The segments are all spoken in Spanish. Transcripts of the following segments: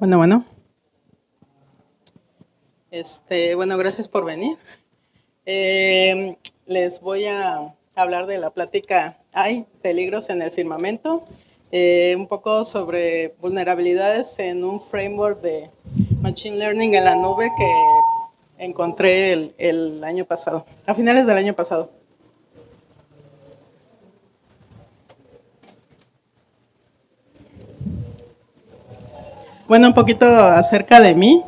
Bueno. Bueno, gracias por venir. Les voy a hablar de la plática Hay peligros en el firmamento, un poco sobre vulnerabilidades en un framework de Machine Learning en la nube que encontré el año pasado, a finales del año pasado. Bueno, un poquito acerca de mí.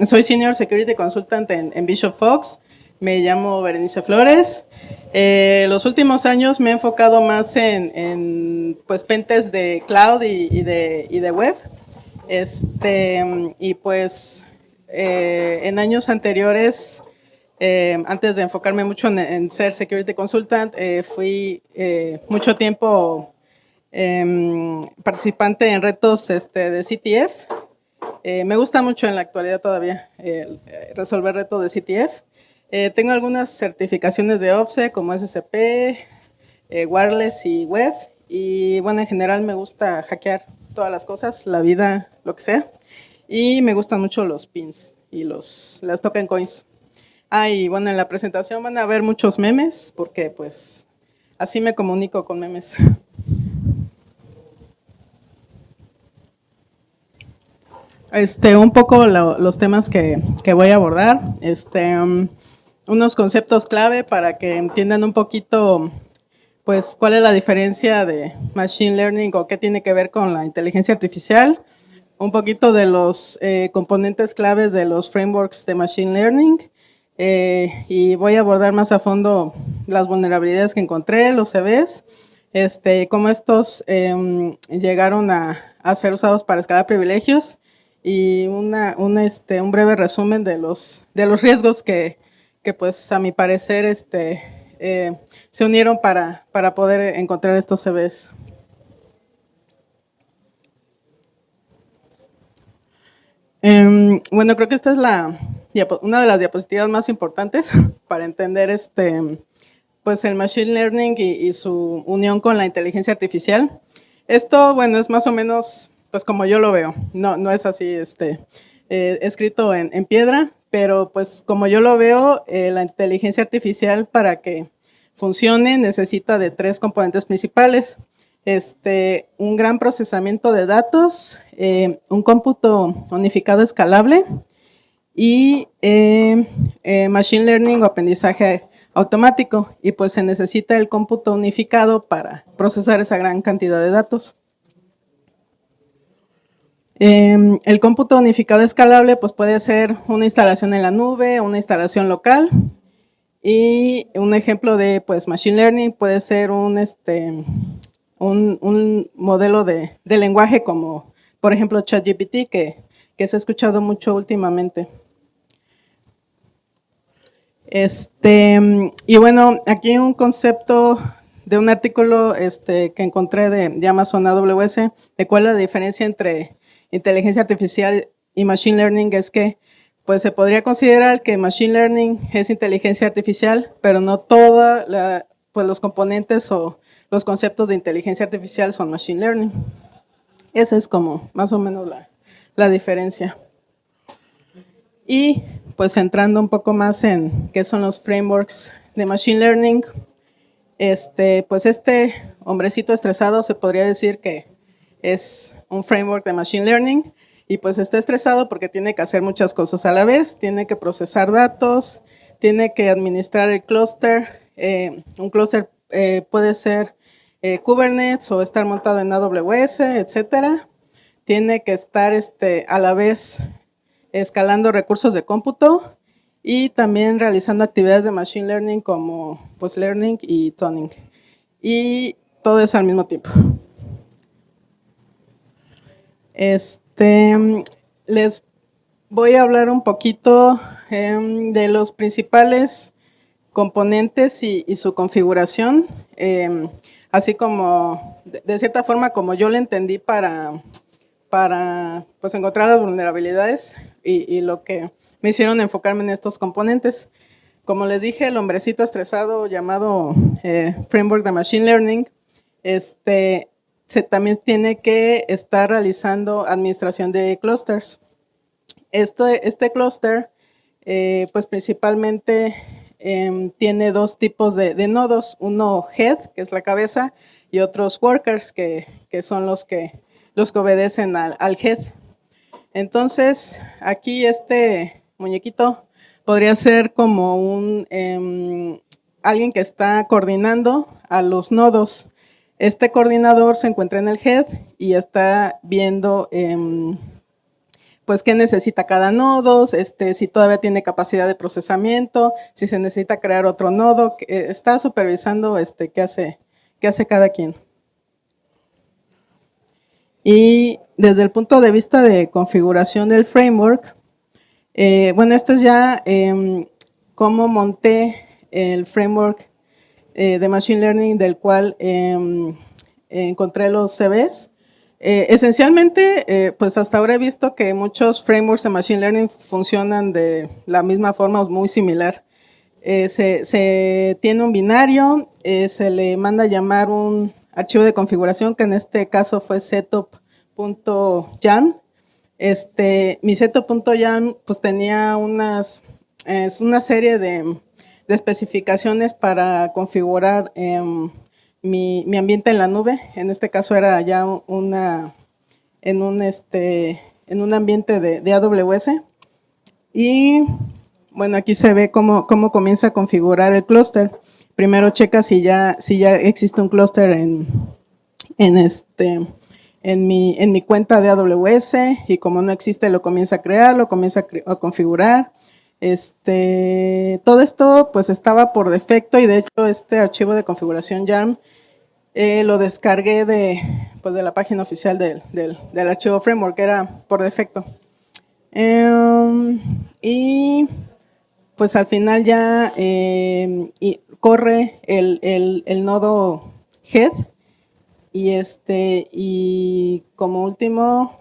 Soy Senior Security Consultant en Bishop Fox. Me llamo Berenice Flores. Los últimos años me he enfocado más en pues, pentest de cloud y de web. Y pues en años anteriores, antes de enfocarme mucho en ser Security Consultant, fui mucho tiempo participante en retos de CTF. Me gusta mucho en la actualidad todavía resolver retos de CTF. Tengo algunas certificaciones de OFSE como SCP, wireless y web. Y bueno, en general me gusta hackear todas las cosas, la vida, lo que sea. Y me gustan mucho los pins y las token coins. Y bueno, en la presentación van a ver muchos memes porque pues así me comunico con memes. Un poco los temas que voy a abordar, unos conceptos clave para que entiendan un poquito, pues, cuál es la diferencia de Machine Learning o qué tiene que ver con la inteligencia artificial, un poquito de los componentes claves de los frameworks de Machine Learning, y voy a abordar más a fondo las vulnerabilidades que encontré, los CVs, cómo estos llegaron a ser usados para escalar privilegios, y un breve resumen de los riesgos que pues a mi parecer se unieron para poder encontrar estos CVs. Bueno, creo que esta es una de las diapositivas más importantes para entender pues el Machine Learning y su unión con la inteligencia artificial. Esto, bueno, es más o menos pues como yo lo veo, no es así escrito en piedra, pero pues como yo lo veo, la inteligencia artificial para que funcione necesita de 3 componentes principales. Un gran procesamiento de datos, un cómputo unificado escalable y Machine Learning o aprendizaje automático, y pues se necesita el cómputo unificado para procesar esa gran cantidad de datos. El cómputo unificado escalable pues puede ser una instalación en la nube, una instalación local, y un ejemplo de pues Machine Learning puede ser un modelo de lenguaje como por ejemplo ChatGPT que se ha escuchado mucho últimamente. Y bueno, aquí un concepto de un artículo que encontré de Amazon AWS, de cuál es la diferencia entre inteligencia artificial y Machine Learning, es que pues se podría considerar que Machine Learning es inteligencia artificial, pero no todos pues, los componentes o los conceptos de inteligencia artificial son Machine Learning. Esa es como más o menos la diferencia. Y pues entrando un poco más en qué son los frameworks de Machine Learning, pues este hombrecito estresado se podría decir que es un framework de Machine Learning, y pues está estresado porque tiene que hacer muchas cosas a la vez, tiene que procesar datos, tiene que administrar el clúster, un clúster puede ser Kubernetes o estar montado en AWS, etcétera. Tiene que estar a la vez escalando recursos de cómputo y también realizando actividades de Machine Learning como Post-Learning y Tuning. Y todo eso al mismo tiempo. Les voy a hablar un poquito de los principales componentes y su configuración, así como, de cierta forma, como yo lo entendí para pues, encontrar las vulnerabilidades y lo que me hicieron enfocarme en estos componentes. Como les dije, el hombrecito estresado llamado Framework de Machine Learning, se también tiene que estar realizando administración de clusters. Este clúster, pues principalmente tiene dos tipos de nodos, uno head, que es la cabeza, y otros workers, que son los que obedecen al head. Entonces, aquí este muñequito podría ser como alguien que está coordinando a los nodos. Este coordinador se encuentra en el head y está viendo pues qué necesita cada nodo, si todavía tiene capacidad de procesamiento, si se necesita crear otro nodo, está supervisando qué hace cada quien. Y desde el punto de vista de configuración del framework, bueno, esto es ya cómo monté el framework de Machine Learning del cual encontré los CVs. Esencialmente, pues hasta ahora he visto que muchos frameworks de Machine Learning funcionan de la misma forma o muy similar. Se tiene un binario, se le manda a llamar un archivo de configuración, que en este caso fue setup.yam. Mi setup.yam pues tenía una serie de especificaciones para configurar mi ambiente en la nube. En este caso era ya en un ambiente de AWS. Y bueno, aquí se ve cómo comienza a configurar el clúster. Primero checa si ya existe un clúster en mi cuenta de AWS, y como no existe lo comienza a crear, lo comienza a configurar. Todo esto pues estaba por defecto, y de hecho este archivo de configuración YARM lo descargué de la página oficial del archivo framework, era por defecto. Y pues al final ya corre el nodo head, y como último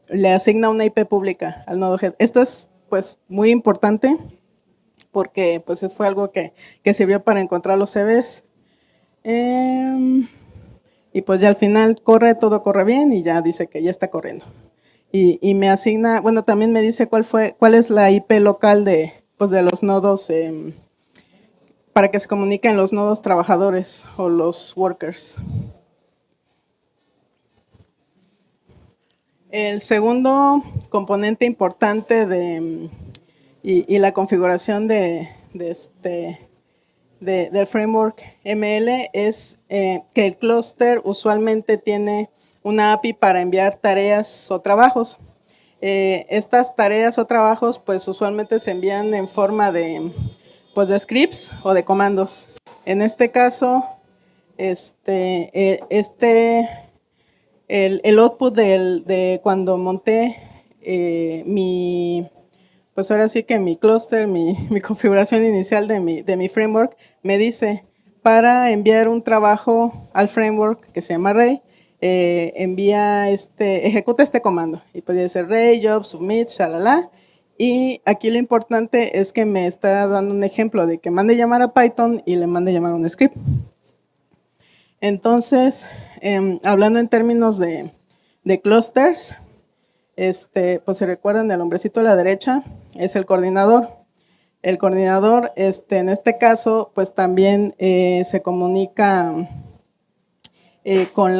le asigna una IP pública al nodo head. Esto es pues muy importante porque pues fue algo que sirvió para encontrar los CVs. Y pues ya al final todo corre bien y ya dice que ya está corriendo. Y me asigna, bueno, también me dice cuál es la IP local de los nodos para que se comuniquen los nodos trabajadores o los workers. El segundo componente importante y la configuración del framework ML es que el clúster usualmente tiene una API para enviar tareas o trabajos. Estas tareas o trabajos pues usualmente se envían en forma de scripts o de comandos. En este caso, el output de cuando monté pues ahora sí que mi clúster, mi configuración inicial de mi framework, me dice, para enviar un trabajo al framework que se llama Ray, ejecuta este comando. Y pues dice Ray, job, submit, shalala. Y aquí lo importante es que me está dando un ejemplo de que mande llamar a Python y le mande llamar a un script. Entonces, hablando en términos de clusters, pues se recuerdan, el hombrecito a la derecha es el coordinador. El coordinador, en este caso, pues también se comunica con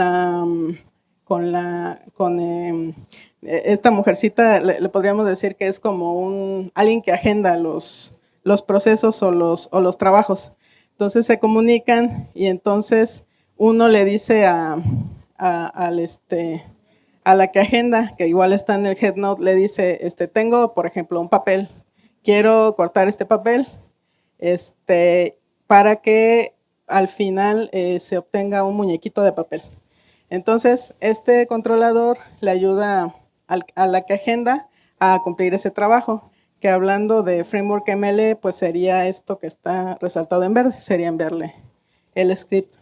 esta mujercita, le podríamos decir que es como alguien que agenda los procesos o los trabajos. Entonces se comunican y entonces uno le dice a la que agenda, que igual está en el head node, le dice, tengo, por ejemplo, un papel, quiero cortar este papel, para que al final se obtenga un muñequito de papel. Entonces, este controlador le ayuda a la que agenda a cumplir ese trabajo, que hablando de framework ML, pues sería esto que está resaltado en verde, sería enviarle el script.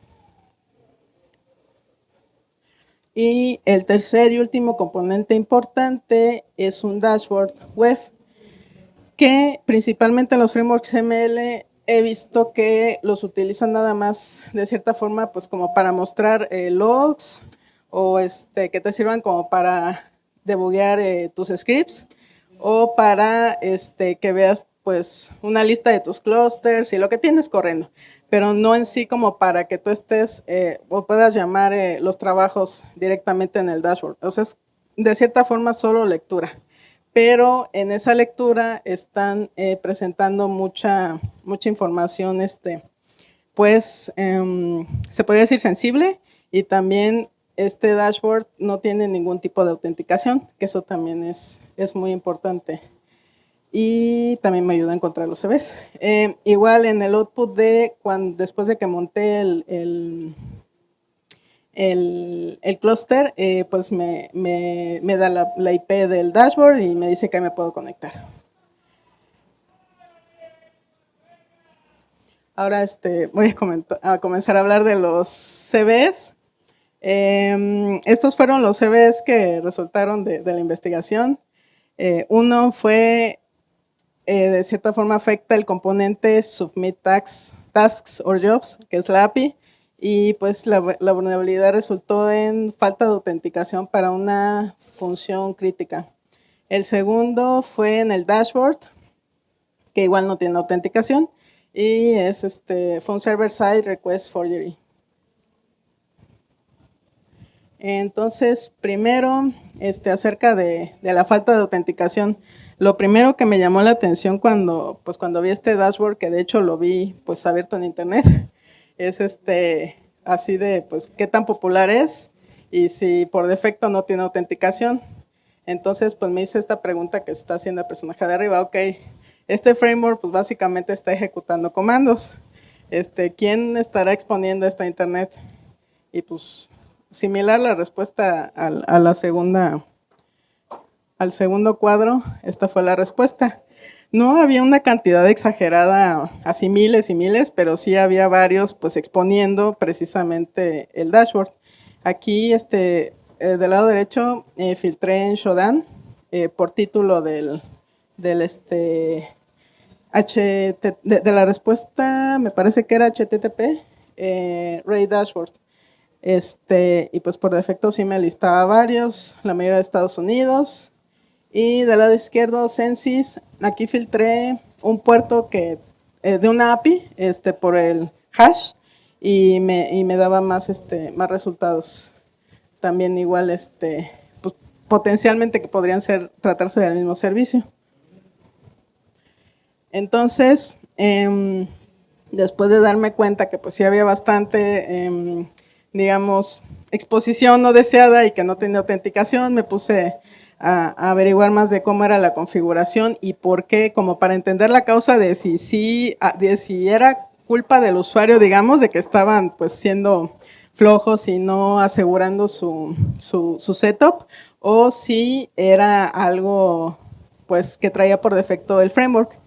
Y el tercer y último componente importante es un dashboard web, que principalmente en los frameworks ML he visto que los utilizan nada más de cierta forma pues como para mostrar logs o que te sirvan como para debuguear tus scripts o para que veas pues una lista de tus clusters y lo que tienes corriendo, pero no en sí como para que tú estés o puedas llamar los trabajos directamente en el dashboard. O sea, es de cierta forma solo lectura, pero en esa lectura están presentando mucha información, pues se podría decir sensible, y también este dashboard no tiene ningún tipo de autenticación, que eso también es muy importante. Y también me ayuda a encontrar los CVs. Igual en el output después de que monté el clúster, pues me da la IP del dashboard y me dice que me puedo conectar. Ahora voy a comenzar a hablar de los CVs. Estos fueron los CVs que resultaron de la investigación. Uno fue, de cierta forma, afecta el componente Submit Tasks or Jobs, que es la API, y pues la vulnerabilidad resultó en falta de autenticación para una función crítica. El segundo fue en el dashboard, que igual no tiene autenticación, y fue un server-side request forgery. Entonces, primero, acerca de la falta de autenticación, lo primero que me llamó la atención cuando vi este dashboard, que de hecho lo vi pues abierto en internet, es así de pues qué tan popular es y si por defecto no tiene autenticación. Entonces, pues me hice esta pregunta que está haciendo el personaje de arriba. Ok, este framework pues básicamente está ejecutando comandos. ¿Quién estará exponiendo esto a internet? Y pues similar la respuesta al segundo cuadro, esta fue la respuesta. No había una cantidad exagerada, así miles y miles, pero sí había varios pues exponiendo precisamente el dashboard. Aquí del lado derecho filtré en Shodan por título de la respuesta, me parece que era HTTP, Ray Dashboard. Y pues por defecto sí me listaba varios, la mayoría de Estados Unidos. Y del lado izquierdo, Census, aquí filtré un puerto de una API por el hash y me daba más resultados. También igual, pues, potencialmente que podrían tratarse del mismo servicio. Entonces, después de darme cuenta que pues sí había bastante, digamos, exposición no deseada y que no tenía autenticación, me puse a averiguar más de cómo era la configuración y por qué, como para entender la causa de si era culpa del usuario, digamos, de que estaban pues siendo flojos y no asegurando su setup, o si era algo pues que traía por defecto el framework.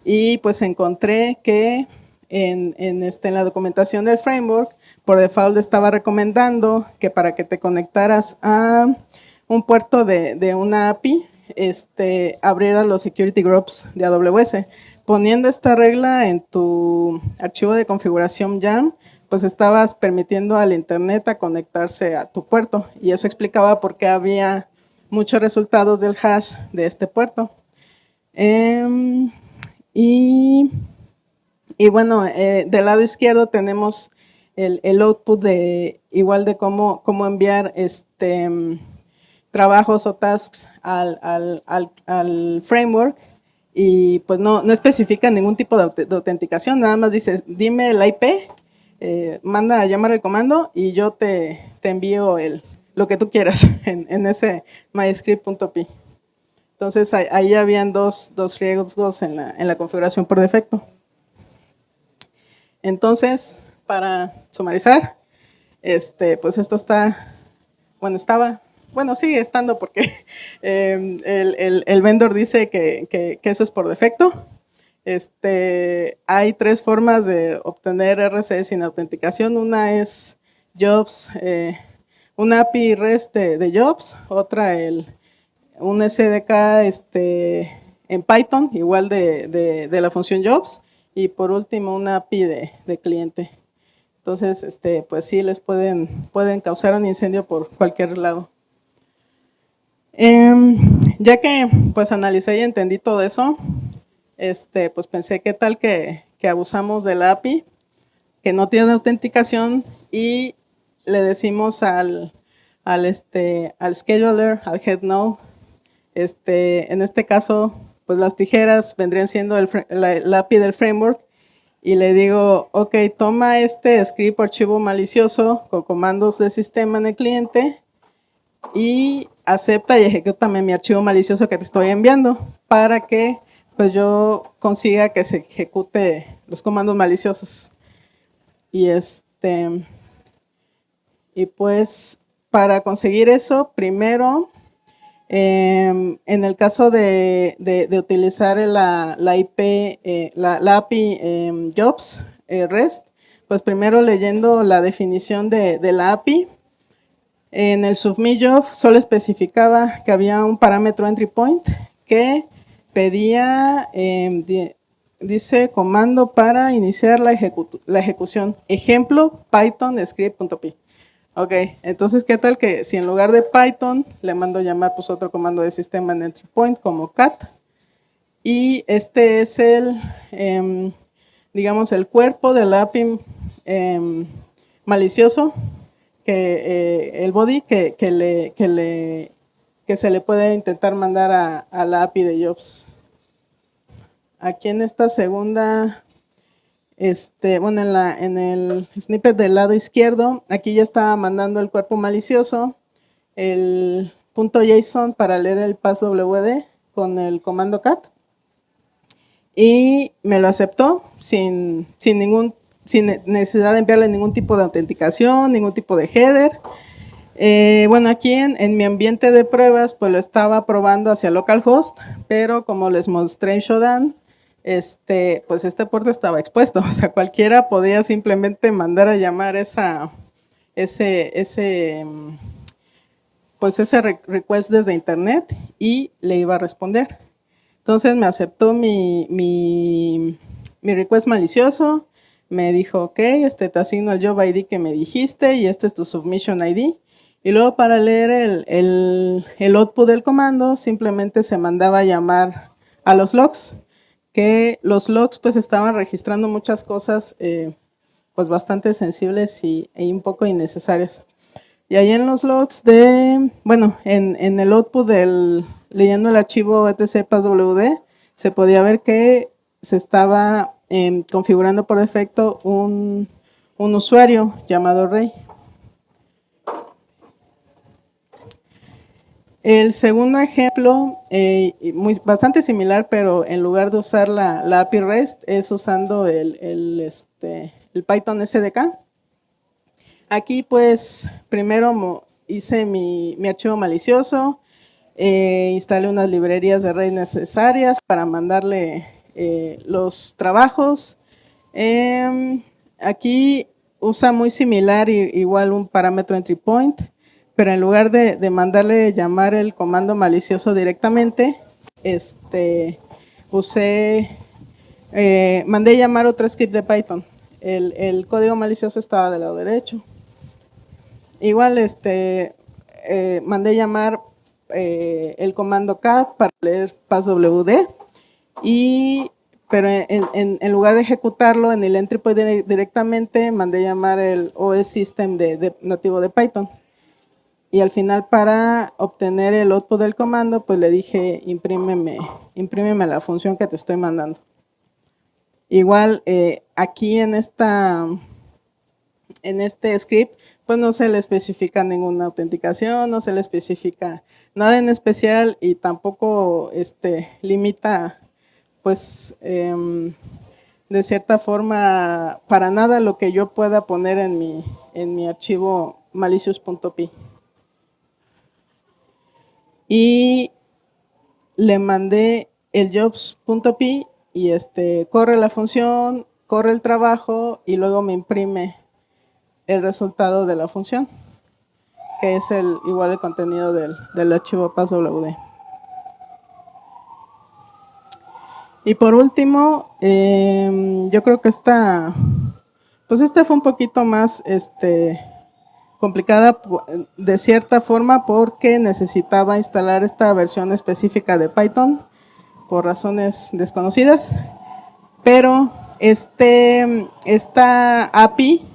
Y pues encontré que en la documentación del framework, por default estaba recomendando que para que te conectaras a un puerto de una API, abrieras los security groups de AWS. Poniendo esta regla en tu archivo de configuración YARN, pues estabas permitiendo al internet a conectarse a tu puerto, y eso explicaba por qué había muchos resultados del hash de este puerto. Y bueno, del lado izquierdo tenemos el output igual de cómo enviar trabajos o tasks al framework, y pues no especifica ningún tipo de autenticación, nada más dice, dime la IP, manda a llamar el comando y yo te envío lo que tú quieras en ese myscript.py. Entonces, ahí habían dos riesgos en la configuración por defecto. Entonces, para sumarizar, pues esto sigue estando porque el vendor dice que eso es por defecto. Hay tres formas de obtener RCE sin autenticación. Una es Jobs, una API REST de Jobs, otra un SDK en Python, igual de la función Jobs, y por último una API de cliente. Entonces, pues sí, les pueden causar un incendio por cualquier lado. Ya que pues analicé y entendí todo eso, pues pensé qué tal que abusamos de la API, que no tiene autenticación, y le decimos al scheduler, al head node, en este caso, pues las tijeras vendrían siendo la API del framework, y le digo, ok, toma este script o archivo malicioso con comandos de sistema en el cliente y acepta y ejecútame mi archivo malicioso que te estoy enviando para que pues yo consiga que se ejecute los comandos maliciosos. Y pues para conseguir eso, primero, en el caso de utilizar la IP, la API Jobs REST, pues primero leyendo la definición de la API. En el submit job solo especificaba que había un parámetro entry point que pedía, dice, comando para iniciar la ejecución. Ejemplo, Python script.py. Ok, entonces, ¿qué tal que si en lugar de Python le mando llamar pues otro comando de sistema en entry point como cat? Y este es digamos, el cuerpo del API malicioso, el body que se le puede intentar mandar a la API de Jobs. Aquí en esta segunda, bueno, en el snippet del lado izquierdo, aquí ya estaba mandando el cuerpo malicioso, el .json para leer el passwd con el comando cat, y me lo aceptó sin necesidad de enviarle ningún tipo de autenticación, ningún tipo de header. Bueno, aquí en mi ambiente de pruebas, pues lo estaba probando hacia localhost, pero como les mostré en Shodan, pues este puerto estaba expuesto, o sea, cualquiera podía simplemente mandar a llamar ese request desde internet y le iba a responder. Entonces me aceptó mi request malicioso, me dijo, ok, te asigno el job ID que me dijiste y este es tu submission ID. Y luego para leer el output del comando, simplemente se mandaba a llamar a los logs, que los logs pues estaban registrando muchas cosas pues bastante sensibles y un poco innecesarias. Y ahí en los logs bueno, en el output leyendo el archivo etc passwd, se podía ver que se estaba configurando por defecto un usuario llamado Rey. El segundo ejemplo, bastante similar, pero en lugar de usar la API REST, es usando el Python SDK. Aquí pues primero hice mi archivo malicioso, instalé unas librerías de REST necesarias para mandarle los trabajos. Aquí usa muy similar, igual un parámetro entry point, pero en lugar de mandarle llamar el comando malicioso directamente, mandé llamar otro script de Python. El código malicioso estaba del lado derecho. Igual mandé llamar el comando cat para leer passwd, pero en lugar de ejecutarlo en el entry point directamente, mandé llamar el OS system nativo de Python. Y al final, para obtener el output del comando, pues le dije, imprímeme la función que te estoy mandando. Igual, aquí en este script, pues no se le especifica ninguna autenticación, no se le especifica nada en especial y tampoco limita, pues, de cierta forma, para nada lo que yo pueda poner en mi archivo malicious.py. Y le mandé el jobs.py y corre la función, corre el trabajo y luego me imprime el resultado de la función, que es igual el contenido del archivo passwd. Y por último, yo creo que esta Pues esta fue un poquito más complicada de cierta forma porque necesitaba instalar esta versión específica de Python por razones desconocidas, pero esta API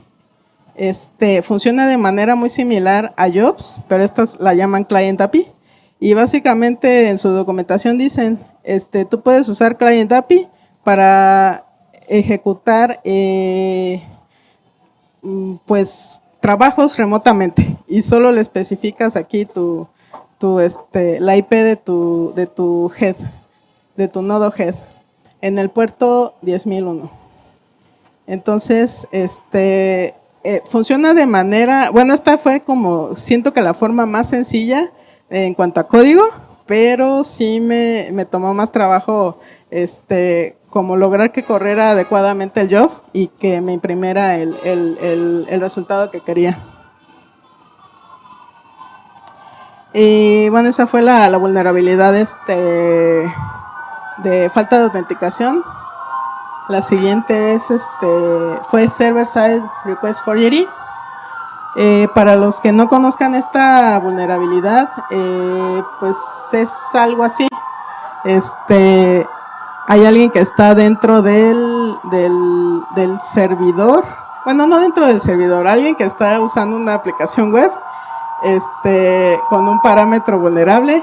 funciona de manera muy similar a Jobs, pero estas la llaman Client API. Y básicamente en su documentación dicen, tú puedes usar Client API para ejecutar pues trabajos remotamente y solo le especificas aquí la IP de tu head, de tu nodo head, en el puerto 10.001. Entonces, funciona de manera, bueno, esta fue como, siento que la forma más sencilla en cuanto a código, pero sí me tomó más trabajo, como lograr que corriera adecuadamente el job y que me imprimiera el resultado que quería. Y bueno, esa fue la vulnerabilidad de falta de autenticación. La siguiente es fue Server Side Request Forgery. Para los que no conozcan esta vulnerabilidad, pues es algo así. Hay alguien que está dentro del servidor, bueno, no dentro del servidor, alguien que está usando una aplicación web con un parámetro vulnerable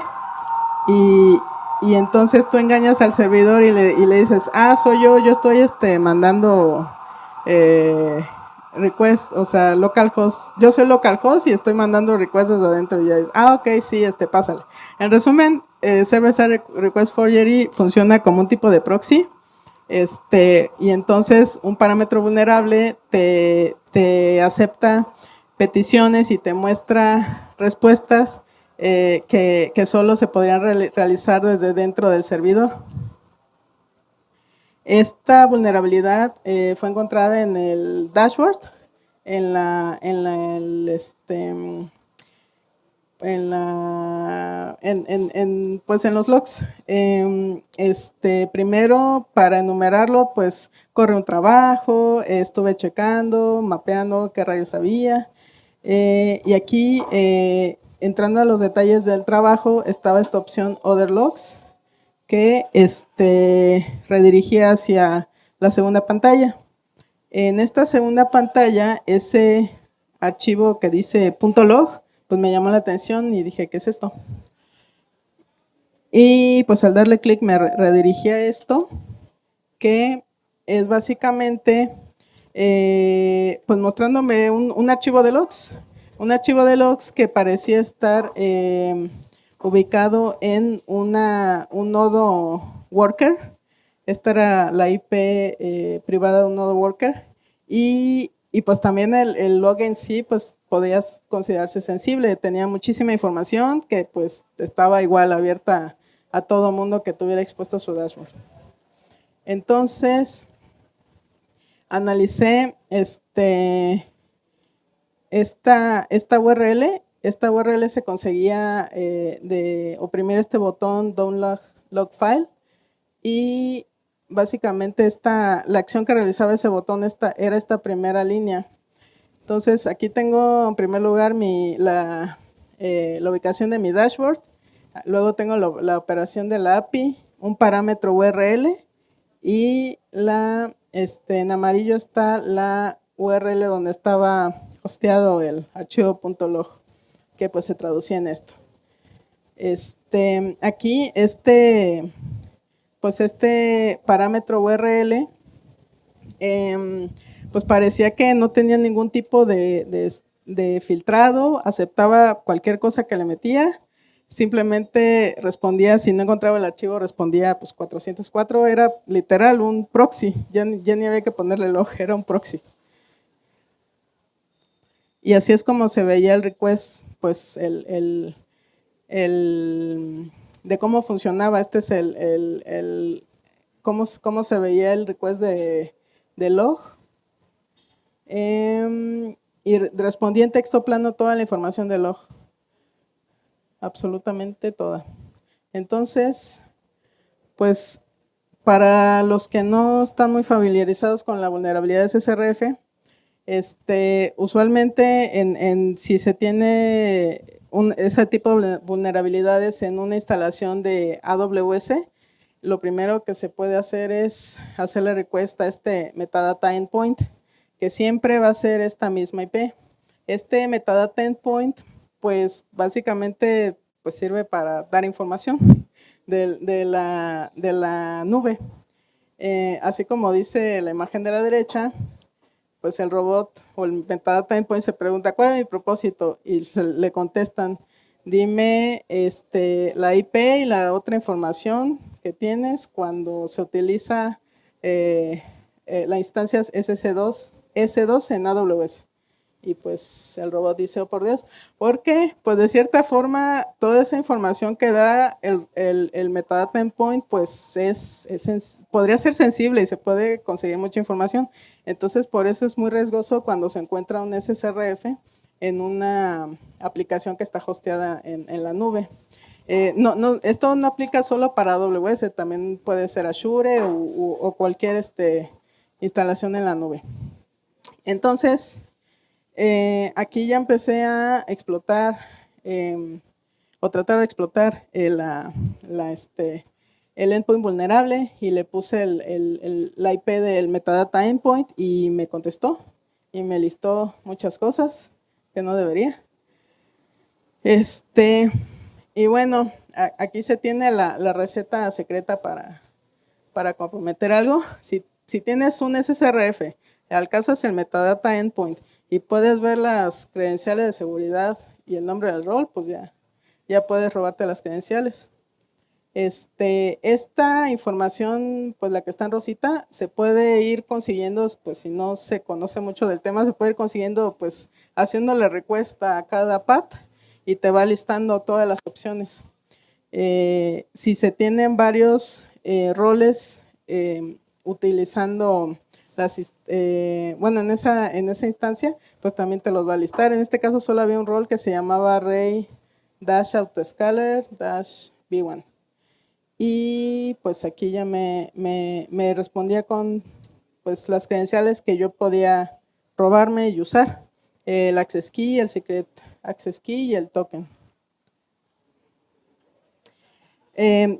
y entonces tú engañas al servidor y le dices, soy yo estoy mandando request, o sea, localhost, yo soy localhost y estoy mandando requests desde adentro y ya dices, ok, sí, pásale. En resumen, Server-Side Request Forgery funciona como un tipo de proxy, y entonces un parámetro vulnerable te acepta peticiones y te muestra respuestas que solo se podrían realizar desde dentro del servidor. Esta vulnerabilidad fue encontrada en el dashboard, pues en los logs. Primero, para enumerarlo, pues corre un trabajo, estuve checando, mapeando qué rayos había. Y aquí, entrando a los detalles del trabajo, estaba esta opción Other Logs, que redirigía hacia la segunda pantalla. En esta segunda pantalla, ese archivo que dice .log, pues me llamó la atención y dije, ¿qué es esto? Y pues al darle clic me redirigí a esto, que es básicamente pues mostrándome un archivo de logs. Un archivo de logs que parecía estar ubicado en un nodo worker. Esta era la IP privada de un nodo worker. Y pues también el log en sí pues podía considerarse sensible. Tenía muchísima información que pues estaba igual abierta a todo mundo que tuviera expuesto su dashboard. Entonces, analicé esta URL. Esta URL se conseguía de oprimir este botón download log file y básicamente la acción que realizaba ese botón era esta primera línea. Entonces, aquí tengo en primer lugar la ubicación de mi dashboard, luego tengo la operación de la API, un parámetro URL y en amarillo está la URL donde estaba hosteado el archivo .log, que pues se traducía en esto. Aquí pues parámetro URL pues parecía que no tenía ningún tipo de filtrado, aceptaba cualquier cosa que le metía, simplemente respondía, si no encontraba el archivo, respondía pues 404, era literal un proxy, ya ni había que ponerle log, era un proxy. Y así es como se veía el request, pues de cómo funcionaba. Este es cómo se veía el request de log. Y respondía en texto plano toda la información del log. Absolutamente toda. Entonces, pues para los que no están muy familiarizados con la vulnerabilidad de SSRF, Usualmente si se tiene ese tipo de vulnerabilidades en una instalación de AWS, lo primero que se puede hacer es hacerle request a este metadata endpoint, que siempre va a ser esta misma IP. Este metadata endpoint, pues básicamente pues sirve para dar información de la nube. Así como dice la imagen de la derecha, pues el robot o el metadata endpoint se pregunta, ¿cuál es mi propósito? Y le contestan, dime la IP y la otra información que tienes cuando se utiliza la instancia S2 en AWS. Y pues el robot dice, oh por Dios, porque pues de cierta forma toda esa información que da el metadata endpoint pues podría ser sensible y se puede conseguir mucha información. Entonces por eso es muy riesgoso cuando se encuentra un SSRF en una aplicación que está hosteada en la nube. Esto no aplica solo para AWS, también puede ser Azure o cualquier instalación en la nube. Entonces, aquí ya empecé a explotar o tratar de explotar el endpoint vulnerable y le puse la IP del metadata endpoint y me contestó y me listó muchas cosas que no debería. Y bueno, aquí se tiene la receta secreta para comprometer algo. Si tienes un SSRF, alcanzas el metadata endpoint y puedes ver las credenciales de seguridad y el nombre del rol, pues ya puedes robarte las credenciales. Esta información, pues la que está en rosita, se puede ir consiguiendo, pues si no se conoce mucho del tema, se puede ir consiguiendo, pues haciéndole request a cada path y te va listando todas las opciones. Si se tienen varios roles utilizando bueno, en esa instancia, pues también te los va a listar. En este caso solo había un rol que se llamaba array-autoscaler-v1. Y pues aquí ya me respondía con pues las credenciales que yo podía robarme y usar. El access key, el secret access key y el token.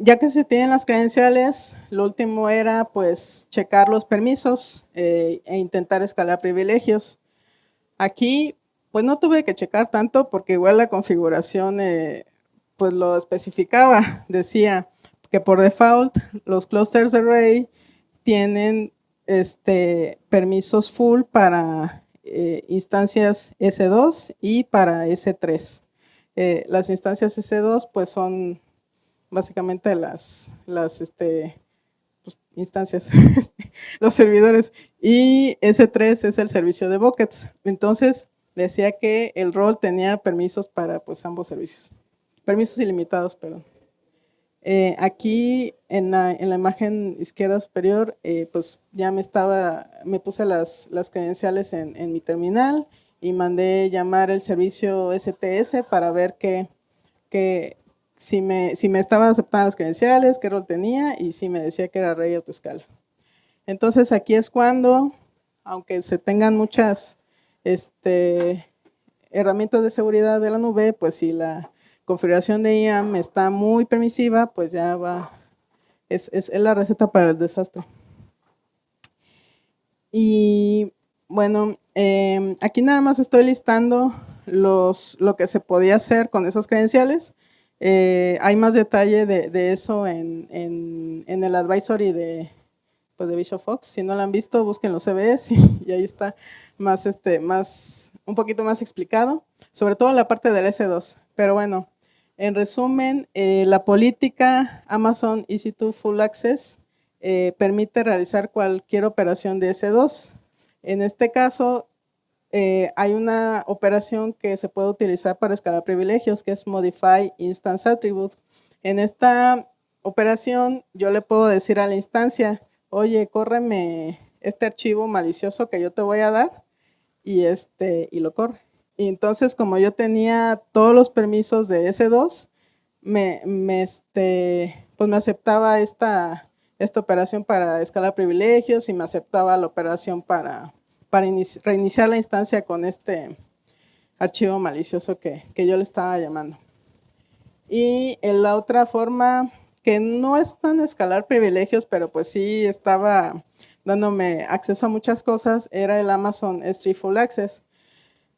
Ya que se tienen las credenciales, lo último era pues checar los permisos e intentar escalar privilegios. Aquí pues no tuve que checar tanto porque igual la configuración pues lo especificaba. Decía que por default los clusters array tienen permisos full para instancias S2 y para S3. Las instancias S2 pues son básicamente las pues, instancias, los servidores, y S3 es el servicio de buckets. Entonces decía que el rol tenía permisos para pues ambos servicios, permisos ilimitados, perdón. Aquí en la imagen izquierda superior, pues ya me puse las credenciales en mi terminal y mandé llamar el servicio STS para ver si me estaba aceptando las credenciales, qué rol tenía y si me decía que era array autoscala. Entonces aquí es cuando, aunque se tengan muchas herramientas de seguridad de la nube, pues si la configuración de IAM está muy permisiva, pues ya va, es la receta para el desastre. Y bueno, aquí nada más estoy listando lo que se podía hacer con esas credenciales. Hay más detalle de eso en el advisory de Bishop Fox. Si no lo han visto, busquen los CVEs y ahí está un poquito más explicado, sobre todo la parte del S2. Pero bueno, en resumen, la política Amazon EC2 Full Access permite realizar cualquier operación de S2. En este caso, hay una operación que se puede utilizar para escalar privilegios, que es Modify Instance Attribute. En esta operación, yo le puedo decir a la instancia, oye, córreme este archivo malicioso que yo te voy a dar, y lo corre. Y entonces, como yo tenía todos los permisos de S2, pues me aceptaba esta operación para escalar privilegios y me aceptaba la operación para para reiniciar la instancia con este archivo malicioso que yo le estaba llamando. Y en la otra forma, que no es tan escalar privilegios, pero pues sí estaba dándome acceso a muchas cosas, era el Amazon S3 Full Access.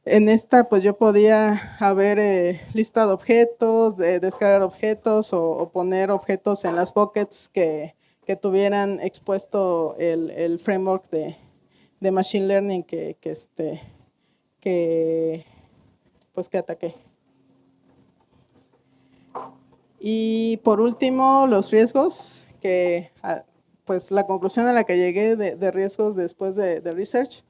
En esta, pues yo podía haber listado objetos, descargar objetos o poner objetos en las buckets que tuvieran expuesto el framework de Machine Learning que ataqué. Y por último, los riesgos, que pues la conclusión a la que llegué de riesgos después de research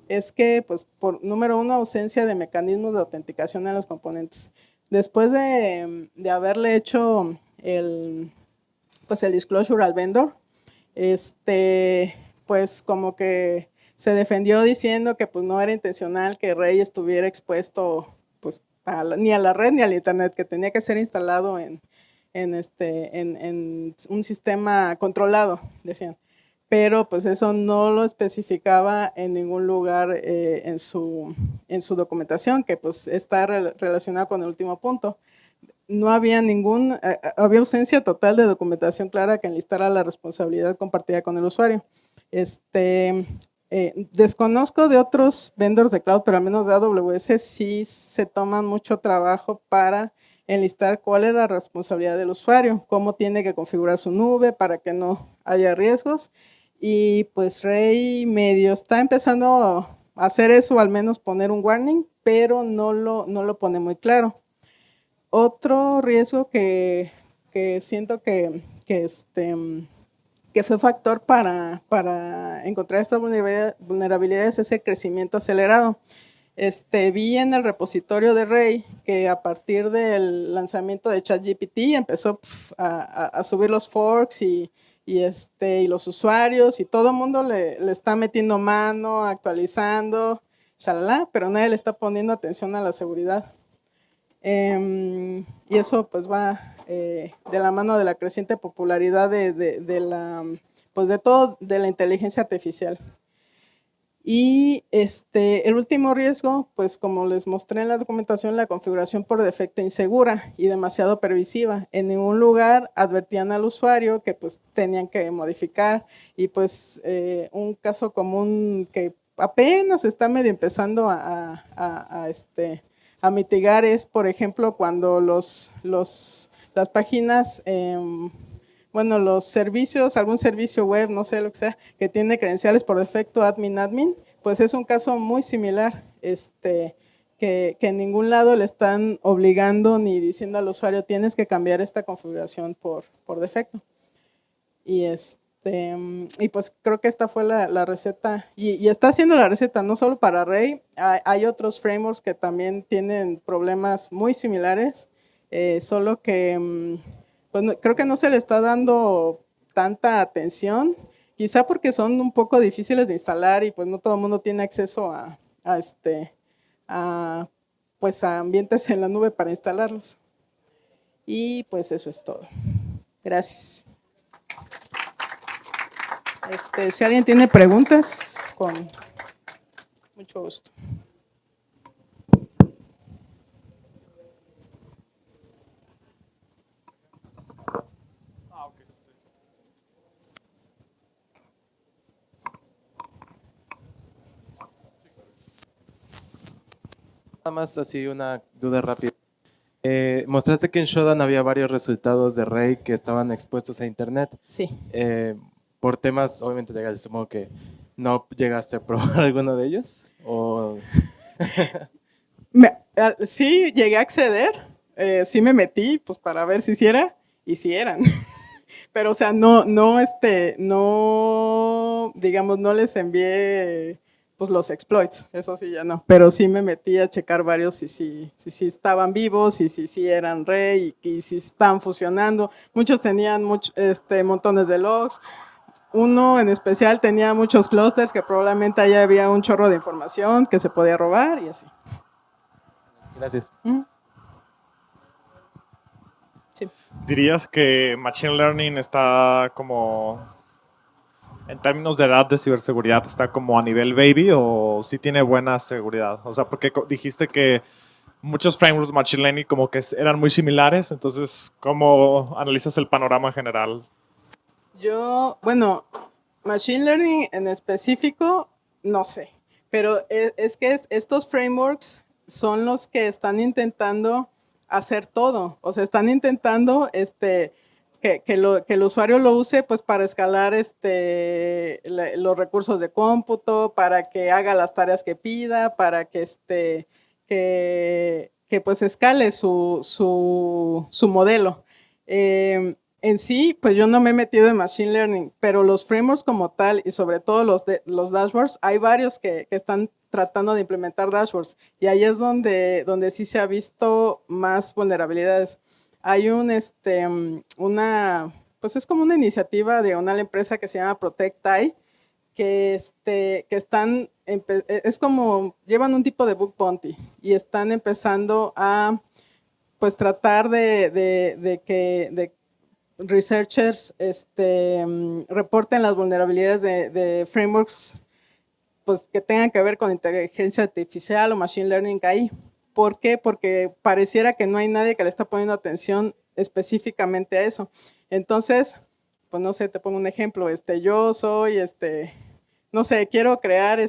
es que, pues, número uno, ausencia de mecanismos de autenticación en los componentes. Después de haberle hecho el disclosure al vendor, pues como que se defendió diciendo que pues no era intencional que Ray estuviera expuesto pues ni a la red ni al internet, que tenía que ser instalado en un sistema controlado, decían. Pero pues eso no lo especificaba en ningún lugar en su documentación, que pues está relacionado con el último punto. No había había ausencia total de documentación clara que enlistara la responsabilidad compartida con el usuario. Desconozco de otros vendors de cloud, pero al menos de AWS sí se toman mucho trabajo para enlistar cuál es la responsabilidad del usuario, cómo tiene que configurar su nube para que no haya riesgos. Y pues Ray medio está empezando a hacer eso, al menos poner un warning, pero no lo pone muy claro. Otro riesgo que siento que fue factor para encontrar estas vulnerabilidades es el crecimiento acelerado. Vi en el repositorio de Ray que a partir del lanzamiento de ChatGPT empezó a subir los forks y los usuarios, y todo el mundo le está metiendo mano, actualizando, shalala, pero nadie le está poniendo atención a la seguridad. Y eso pues va de la mano de la creciente popularidad de la inteligencia artificial. Y el último riesgo, pues como les mostré en la documentación, la configuración por defecto insegura y demasiado pervasiva. En ningún lugar advertían al usuario que pues tenían que modificar, y pues un caso común que apenas está medio empezando a mitigar es, por ejemplo, cuando las páginas, los servicios, algún servicio web, no sé lo que sea, que tiene credenciales por defecto admin, pues es un caso muy similar, que en ningún lado le están obligando ni diciendo al usuario tienes que cambiar esta configuración por defecto. Y pues creo que esta fue la receta, y está haciendo la receta no solo para Ray, hay otros frameworks que también tienen problemas muy similares, solo que pues creo que no se le está dando tanta atención, quizá porque son un poco difíciles de instalar y pues no todo el mundo tiene acceso a ambientes en la nube para instalarlos. Y pues eso es todo. Gracias. Si alguien tiene preguntas, con mucho gusto. Nada más así una duda rápida. Mostraste que en Shodan había varios resultados de Ray que estaban expuestos a internet. Sí. Por temas, obviamente, legales, supongo que no llegaste a probar alguno de ellos. ¿O? Sí, llegué a acceder. Sí me metí, pues para ver si hiciera, y si eran. Pero, o sea, no, digamos, no les envié pues los exploits, eso sí ya no. Pero sí me metí a checar varios y si estaban vivos y si eran Ray y si estaban funcionando. Muchos tenían montones de logs. Uno en especial tenía muchos clusters que probablemente allá había un chorro de información que se podía robar y así. Gracias. Sí. ¿Dirías que Machine Learning está como En términos de edad de ciberseguridad, ¿está como a nivel baby o sí tiene buena seguridad? O sea, porque dijiste que muchos frameworks de Machine Learning como que eran muy similares, entonces, ¿cómo analizas el panorama general? Bueno, Machine Learning en específico, no sé, pero es que estos frameworks son los que están intentando hacer todo, o sea, están intentando que el usuario lo use pues para escalar los recursos de cómputo, para que haga las tareas que pida, para que que pues escale su modelo. En sí, pues yo no me he metido en Machine Learning, pero los frameworks como tal y sobre todo los dashboards, hay varios que están tratando de implementar dashboards y ahí es donde sí se ha visto más vulnerabilidades. Hay pues es como una iniciativa de una empresa que se llama ProtectAI, que están, es como, llevan un tipo de bug bounty y están empezando a pues tratar de researchers reporten las vulnerabilidades de frameworks pues, que tengan que ver con inteligencia artificial o machine learning ahí. ¿Por qué? Porque pareciera que no hay nadie que le está poniendo atención específicamente a eso. Entonces, pues no sé, te pongo un ejemplo. Yo soy, no sé, quiero crear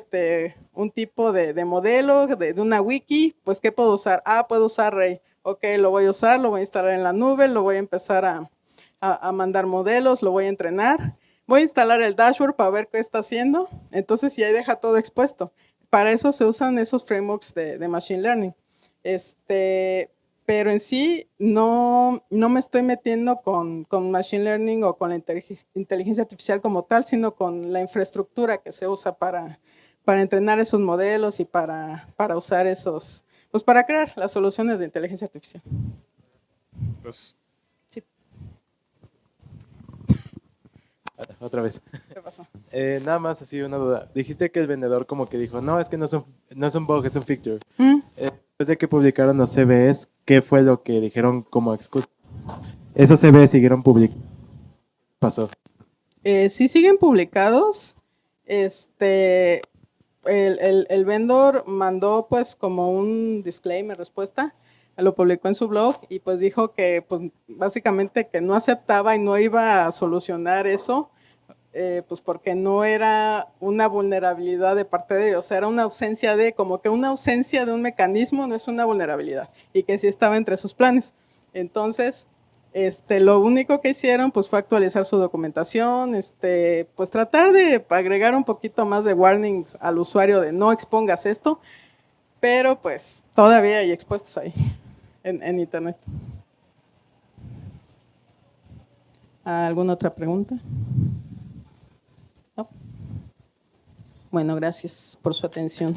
un tipo de modelo de una wiki, pues ¿qué puedo usar? Puedo usar Ray. Ok, lo voy a usar, lo voy a instalar en la nube, lo voy a empezar a mandar modelos, lo voy a entrenar. Voy a instalar el dashboard para ver qué está haciendo. Entonces, y ahí deja todo expuesto. Para eso se usan esos frameworks de Machine Learning. Pero en sí no me estoy metiendo con Machine Learning o con la inteligencia artificial como tal, sino con la infraestructura que se usa para entrenar esos modelos y para usar pues para crear las soluciones de inteligencia artificial. Pues, Sí. Otra vez. ¿Qué pasó? Nada más así una duda. Dijiste que el vendedor como que dijo, no, es que no es un bug, es un feature. Después de que publicaron los CVEs, ¿qué fue lo que dijeron como excusa? Esos CVEs siguieron publicando. Pasó. Sí siguen publicados. El vendor mandó pues como un disclaimer, respuesta, lo publicó en su blog y pues dijo que pues básicamente que no aceptaba y no iba a solucionar eso, pues porque no era una vulnerabilidad de parte de ellos, era una ausencia como que una ausencia de un mecanismo no es una vulnerabilidad y que sí estaba entre sus planes. Entonces, lo único que hicieron pues fue actualizar su documentación, pues tratar de agregar un poquito más de warnings al usuario de no expongas esto, pero pues todavía hay expuestos ahí en internet. ¿Alguna otra pregunta? ¿No? Bueno, gracias por su atención.